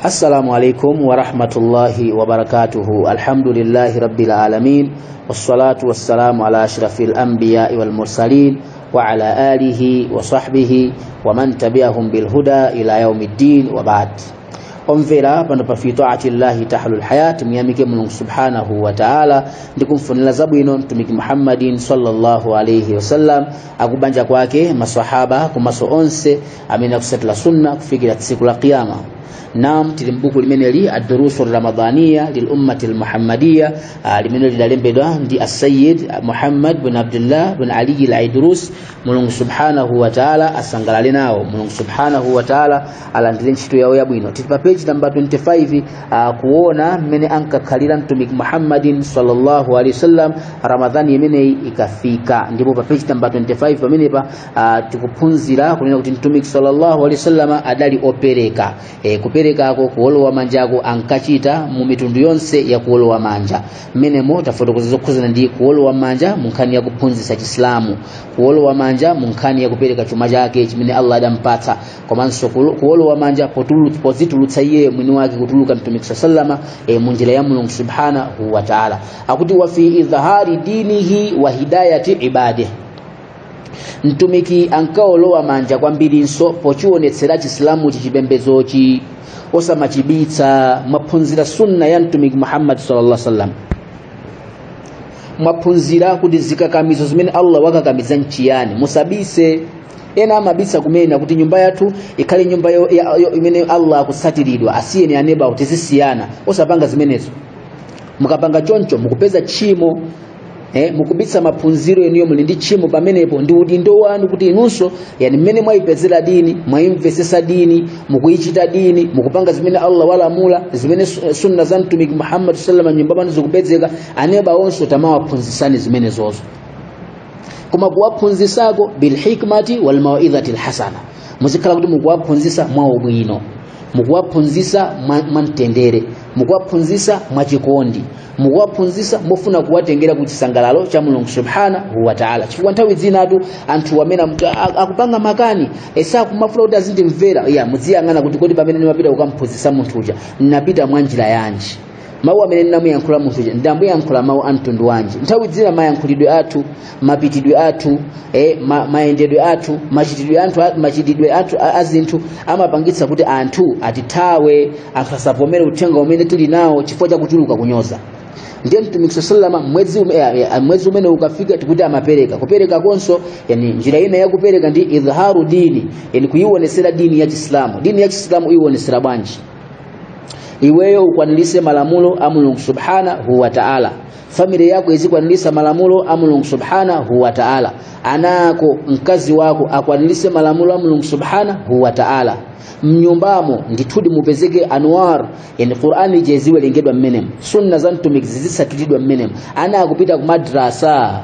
السلام عليكم ورحمة الله وبركاته. الحمد لله رب العالمين، والصلاة والسلام على أشرف الأنبياء والمرسلين وعلى آله وصحبه ومن تبعهم بالهدى إلى يوم الدين وبعد. Omvera pano pa fi ta'ati llahi tahlul hayat, miyamike Mulungu subhanahu wa ta'ala ndikumfunira zabwino mtumiki Muhammadin sallallahu alayhi wasallam akubanja kwake maswahaba kumaso onse amene akusatira sunna kufikira siku la kiyama. Naam, tilimbuku limeneli ad-durusu ramadhaniya lil ummati al-muhammadiyya limeneli lalembedwa ndi as-sayyid Muhammad bin Abdullah bin Ali al-Aidrus. Mulungu subhanahu wa ta'ala asangalale nawo, Mulungu subhanahu wa ta'ala alandire ntchito yawo yabwino. Tilipa page number 25 kuona mmene ankakhalira mtumiki Muhammadin sallallahu alaihi wasallam Ramadhani imeneyi ikafika. Ndipo pa page number 25 pamenepa tikuphunzira kunena kuti mtumiki sallallahu alaihi wasallam adali opereka kuperekako kuolowa manjako ankachita mu mitundu yonse ya kuolowa manja. Menemo tafotokoza zokhuzana ndi kuolowa manja munkhani ya kuphunzitsa Chiislamu, kuolowa manja munkhani ya kupereka chuma chake chimene Allah adampatsa, komanso kuolowa manja pozitulutsa iye mwini wake kutuluka mtumiki sallama munjira ya Mulungu subhanahu wa ta'ala. Akuti wa fi idhahari dinihi wa hidayati ibadihi, mtumiki ankaolowa manja kwambirinso pochionetsera Chiislamu chichipembezochi osamachibitsa. Mwaphunzira sunna ya mtumiki Muhammad sallallahu alaihi wasallam, mwaphunzira kuti zikakamizo zimene Allah wakakamiza nchiyani musabise. Ena amabisa kumena kuti nyumba yathu ikhale nyumba imene Allah akusatiridwa, asiyeni aneba kuti zisiyana, osapanga zimenezo. Mukapanga choncho mukupeza chimo, mukubitsa maphunziro eniyo muli ndi chimo pamenepo. Ndi udindo wanu kuti inunso yani mmene mwayipezera dini, mwayimvesesa dini, mukuyichita dini, mukupanga zimene Allah walamula, zimene sunna za mtumiki Muhammad sallallahu alaihi wasallam nyumba pano zikupezeka, aneba onso tamawaphunzisani zimene zozo. Kuma kuwaphunzisako bil hikmati wal mau'izati al hasana, muzikhala kuti mukuwaphunzisa mwaubwino, mukuwaphunzisa mwamtendere, mukuwaphunzisa mwachikondi, mukuwaphunzisa mofuna kuwatengera kuti sangalalo cha Mulungu subhanahu wa ta'ala. Chifukwa nthawi zinatu anthu amene akupanga makani kumafuna kuti azindimvera, muziyang'ana kuti kodi pamene nimapita kukamphunzisa munthu uja ninapita mwanjira yanji, mawu amene ndinamuyankhula munthu uja ndamuyankhula mawu amtundu wanji. Nthawi zina mayankhulidwe athu, mapitidwe athu, mayendedwe athu, machitidwe athu azinthu amapangitsa kuti anthu atithawe, anthu asavomere uthenga umene tili nawo chifukwa cha kuchuluka kunyoza. Ndiye mtumiki sallama mwezi umene ukafika tikuti amapereka. Kupereka konso yani njira ina ya kupereka ndi idhaharu dini, yani kuiwonesera dini ya Kiislamu. Dini ya Kiislamu iwonesera bwanji? Iweyo ukwanilise malamulo a Mulungu subhanahu wa ta'ala, familia yako izikwanilisa malamulo a Mulungu subhanahu wa ta'ala, anako mkazi wako akwanilise malamulo a Mulungu subhanahu wa ta'ala. Mnyumbamo ndithudi mupezeke anwar, yani Qur'ani jeziwe lengedwa mmenemu, sunna za mtumiki zisatulidwa mmenemu. Ana akupita ku madrasa,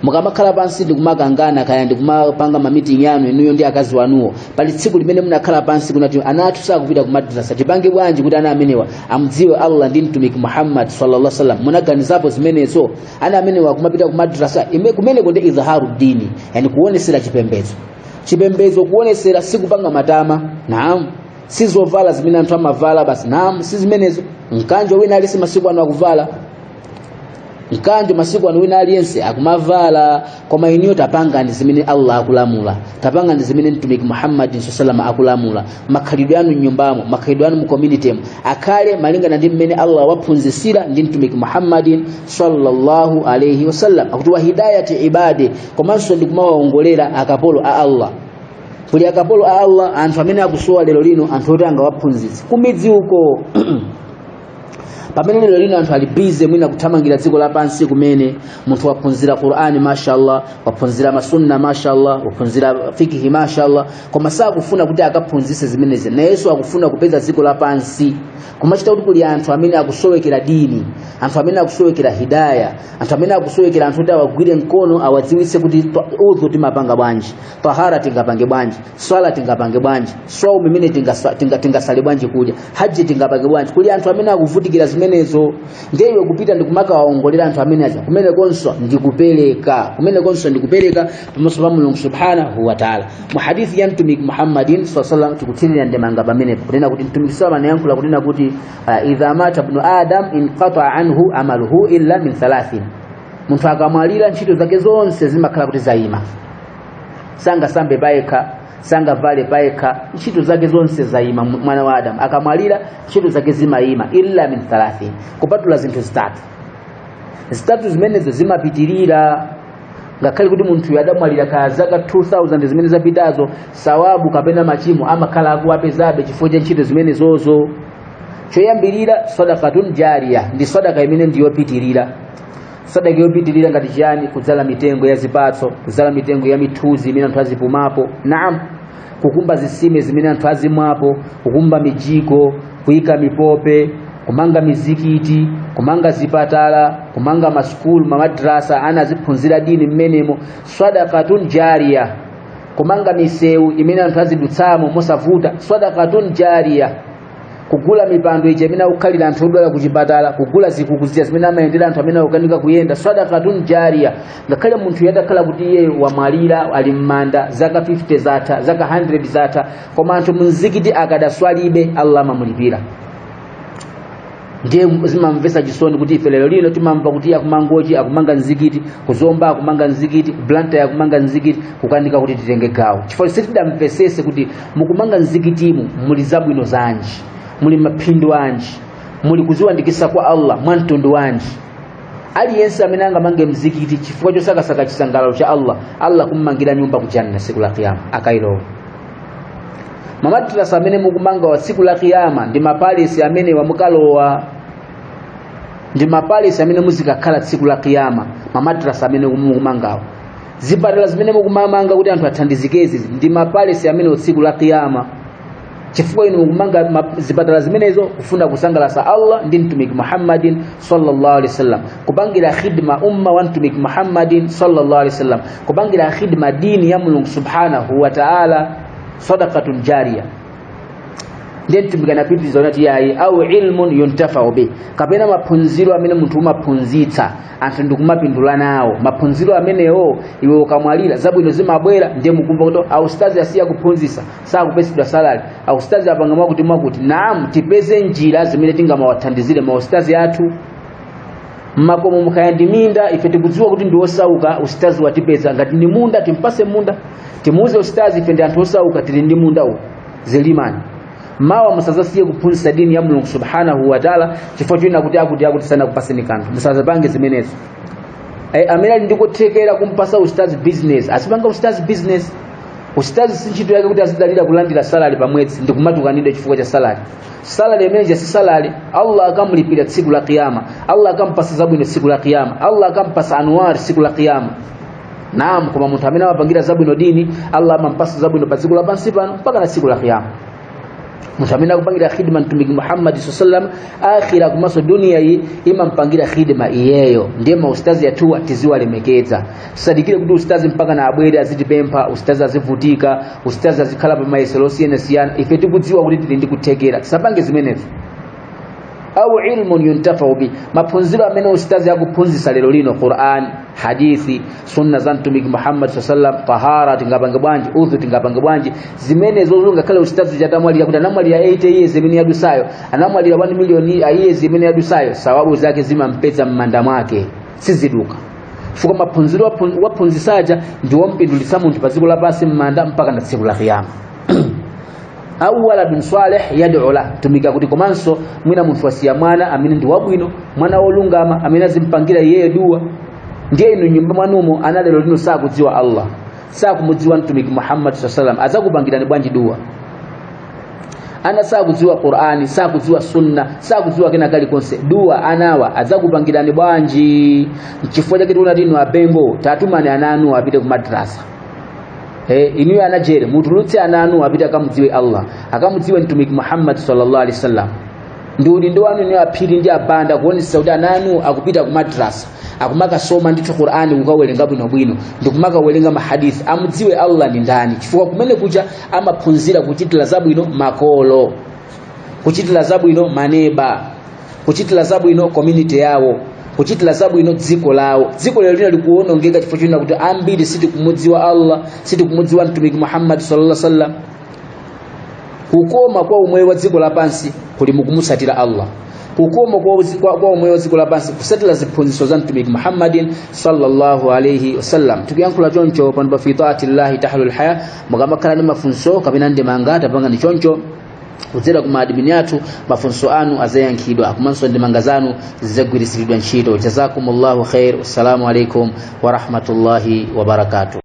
mukamakhala pansi ndikumakangana kaya ndikumapanga meeting yanu inuyo ndi akazi wanuwo, pali tsiku limene munakhala pansi kunati ana athu sakupita ku madrasa, tipange bwanji kuti ana amenewa amdziwe Allah ndi mtumiki Muhammad sallallahu alaihi wasallam. Munaganizapo zimenezo? Ana amenewa kumapita ku madrasa kumeneko ndi idhaharu dini, yani kuonesera chipembedzo, kuonesera sikupanga matama. Naam, sizovala zimene anthu amavala basi, naam, si zimenezo. Mkanjo wina alisi masiku anu akuvala, mkanjo masiku anu wina aliyense akumavala, koma iniyo tapanga ndi zimene Allah akulamula, tapanga ndi zimene mtumiki Muhammad sallallahu alaihi wasallam akulamula. Makhalidwe anu nyumbamo, makhalidwe anu mu community akhale malingana ndi mmene Allah waphunzisira ndi mtumiki Muhammad sallallahu alaihi wasallam. Akuti wa hidayati ibadi, komanso ndikumawaongolera akapolo a Allah. Kuli akapolo a Allah anthu amene akusowa lero lino, anthu oti angawaphunzitse kumidzi uko pamene lero lino anthu ali busy mwina kuthamangira dziko lapansi kumene munthu waphunzira Qur'ani mashallah, waphunzira masunna mashallah, waphunzira fikihi mashallah, koma sakufuna kuti akaphunzise zimenezi. Na Yesu akufuna kupeza dziko lapansi, kumachita kuti kuli anthu amene akusowekera dini, anthu amene akusowekera hidayah, anthu amene akusowekera anthu kuti awagwire mkono awadziwitse kuti udhu timapanga bwanji, tahara tingapange bwanji, swala tingapange bwanji, saumu imene tingasale bwanji kudya, haji tingapange bwanji. Kuli anthu amene akuvutikira zimenezo, ndiye iwe kupita ndikumaka waongolera anthu amene aja kumene konso ndikupereka pamaso pa Mulungu subhanahu wa ta'ala. Mu hadithi ya mtumiki Muhammadin sallallahu alaihi wasallam tikutirira ndemanga pamene kunena kuti mtumiki sallallahu alaihi wasallam kunena kuti idha mata ibn adam inqata anhu amaluhu illa min thalathin, munthu akamwalira ntchito zake zonse zimakhala kuti zaima, sanga sambe paeka, sanga vale paeka, ntchito zake zonse zaima. Mwana wa Adam akamwalira ntchito zake zimaima illa min thalathin, kupatula zinthu zitatu zimenezo zimapitirira. Ngakhale kuti munthu yadamwalira ka zaka 2000 zimene zapitazo, sawabu kapena machimo amakhala akuwapezabe chifukwa cha ntchito zimenezozo. Choyambirira sadaqatun jariya, ndi sadaka imene ndiyopitirira. Sadaka yopitirira ngati chani? Kudzala mitengo ya zipatso, kudzala mitengo ya mithuzi imene anthu azipumapo, naam, kukumba zisime zimene anthu azimwapo, kukumba mijiko, kuyika mipope, kumanga mizikiti, kumanga zipatala, kumanga maskulu, madrasa ana ziphunzira dini mmenemo, sadaqatun jariya. Kumanga misewu imene anthu azidutsamo mosavuta, sadaqatun jariya. Kugula mipando ije imene ukhalira anthu odwala kuchipatala, kugula zikukuzia zimene amayendera anthu amene akukanika kuyenda, sadaqatun jariya. Ngakhale munthu yadakhala kuti iye wamwalira ali mmanda zaka 50 zatha, zaka 100 zatha, koma anthu muzikiti akadaswalibe, Allah amamulipira. Ndiye zimamvesa chisoni kuti ife lero lino timamva kuti akumangoji akumanga nzikiti, kuzomba akumanga nzikiti, blanta akumanga nzikiti, kukanika kuti titenge gawo. Chifukwa sitidamvesese kuti mukumanga nzikitimu muli zabwino zanji, muli maphindu anji, muli kuziwandikisa kwa Allah mwantundu wanji. Aliyense amene angamange mzikiti chifukwa chosakasaka chisangalalo cha Allah kummangira nyumba kujanna siku la kiyama akailowa. Mamadrasa amene mukumanga wa siku la kiyama ndi mapalisi amene wamukalowa, ndi mapalisi amene muzikakhala siku la kiyama, mamadrasa amene mukumangawo. Zipatala zimene mukumanga kuti anthu athandizikezi ndi mapalisi amene siku la kiyama. Chifukwa inu mukumanga zipatala zimenezo kufuna kusangalasa Allah ndi mtumiki Muhammadin sallallahu alaihi wasallam, kupangira khidma umma wa mtumiki Muhammadin sallallahu alaihi wasallam, kupangira khidma dini ya Mulungu subhanahu wa ta'ala. Sadaqatun jariya. Ndiye tumikana pitiriza unati yayi au ilmun yuntafa'u bi, kapena maphunziro amene munthu umaphunzitsa anthu ndikumapindula nawo. Maphunziro amenewo iwe ukamwalira zabwino zimabwera. Ndiye mukumva kuti austazi asiya kuphunzitsa sakupesedwa salary, austazi apangamwa kuti mwakuti. Naam, tipeze njira zimene tingamawathandizire maustazi athu. Makomo mukayandi minda ife tikudziwa kuti ndi osauka, ustazi watipeza. Ngati ni munda timpase munda, timuuze ustazi ife ndi anthu osauka tili ndi munda uwu zelimani. Mawa musazasiye kuphunzitsa dini ya Mulungu subhanahu wa ta'ala chifukwa china kuti sana kupaseni kanthu. Musazapange zimenezo. Amene ali ndikuthekera kumpasa ustazi business, asipanga ustazi business. Ustazi si ntchito yake kuti azidalira kulandira salary pamwezi ndikumatukanidwa chifukwa cha salary. Salary imene si salary, Allah akamulipira siku la kiyama, Allah akampasa zabwino siku la kiyama, Allah akampasa anwar siku la kiyama. Naam, kama munthu amene amapangira zabwino dini, Allah amampasa zabwino pa siku la pansi pano mpaka na siku la kiyama. Munthu amene akupangira khidma mtumiki Muhammad sallallahu alaihi wasallam, akhira kumaso dunia hii imampangira khidma iyeyo. Ndiye maustazi atuwa tiziwalemekeza. Sadikire kuti ustazi mpaka na abwere azitipempha, ustazi azivutika, ustazi azikhala pa maiselo siyana. Ife tikudziwa kuti tili ndi kuthekera, tisapange zimenezo. Au ilmun yuntafa'u bi, maphunziro amene ustazi akuphunzitsa lero lino Qur'an, hadithi, sunna za mtumiki Muhammad sallallahu alaihi wasallam, tahara tingapange bwanji, udhu tingapange bwanji. Zimenezo zonga kale ustazi chatamwalira kuti anamwalira 80 years imene yadusayo, anamwalira 1 million years imene yadusayo, sawabu zake zimampeza mmanda mwake siziduka. Fuka maphunziro waphunzisaja ndiwo mpindulitsa munthu pa dziko lapansi mmanda mpaka na tsiku la kiyama. Au waladun salih yad'u la, tumika kuti komanso mwina munthu wasiya mwana amene ndi wabwino, mwana wolungama amene azimpangira yeye dua. Ndiye inu nyumba mwanumo analero lino sakudziwa Allah, sakumudziwa mtumiki Muhammad sallallahu alaihi wasallam, azakupangirani bwanji dua? Ana sakudziwa Qur'ani, sakudziwa sunna, sakudziwa kena kali konse, dua anawa azakupangirani bwanji? Chifukwa chake tuna dino abengo tatumani ananu apite ku madrasa. Iniwe anajere mutulutse ananu apite akamudziwe Allah, akamudziwe mtumiki Muhammad sallallahu alaihi wasallam. nduli ndo wanu ni aphiri ndi abanda kuonesa kuti ananu akupita ku madrasa akumaka soma ndithu Qur'ani kukawerenga bwino ndikumaka werenga mahadith amudziwe Allah ndi ndani chifukwa kumene kuja amaphunzira kuchitira zabwino makolo kuchitira zabwino maneba kuchitira zabwino community yawo kuchitira zabwino dziko lawo dziko lero lino likuonongeka chifukwa china kuti ambiri sitikumudziwa Allah sitikumudziwa mtumiki Muhammad sallallahu alaihi wasallam kukoma kwa umoyo wa dziko lapansi kuli mukumusatira Allah kukoma kwa umoyo wa dziko lapansi kusatira ziphunzitso za mtumiki Muhammadin sallallahu alaihi wasallam tukiyankhula choncho pano pa fi ta'atillahi tahlul haya mukamakhala ndi mafunso kapena ndi mangata panga ni choncho kudzera ku maadmini athu mafunso anu azayankhidwa akumanso ndi manga zanu zizagwirisiridwa ntchito jazakumullahu khair. Assalamu alaikum wa rahmatullahi wa barakatuh.